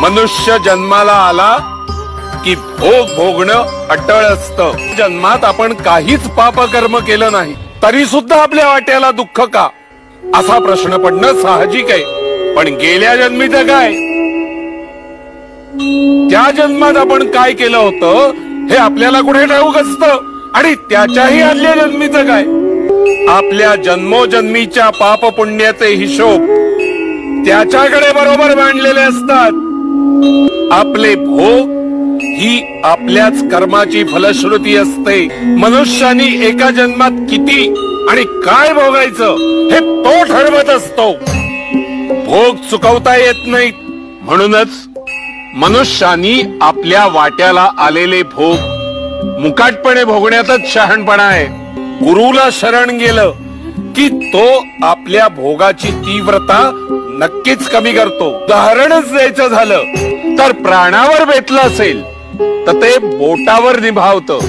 मनुष्य जन्माला आला की भोग भोगणं अटळ असतं. जन्मात आपण काहीच पाप कर्म केलं नाही तरी सुद्धा आपल्या वाट्याला दुःख का, असा प्रश्न पडणं साहजिक आहे. पण गेल्या जन्मीचं काय, त्या जन्मात आपण काय केलं होतं हे आपल्याला कुठे ठाऊक असतं. आणि त्याच्याही आदल्या जन्मीचं काय, आपल्या जन्मोजन्मीच्या पाप पुण्याचे हिशोब त्याच्याकडे बरोबर मांडलेले असतात. आपले भोग ही आपल्याच कर्माची फलश्रुती असते. मनुष्यानी एका जन्मात किती आणि काय भोगायचं हे तो ठरवत असतो. भोग चुकवता येत नाहीत. म्हणूनच मनुष्यानी आपल्या वाट्याला आलेले भोग मुकाटपणे भोगण्यातच शहाणपणा आहे. गुरुला शरण गेलं की तो आपल्या भोगाची तीव्रता नक्कीच कमी करतो. उदाहरणच द्यायचं झालं तर प्राणावर बेतलं असेल तर ते बोटावर निभावतं.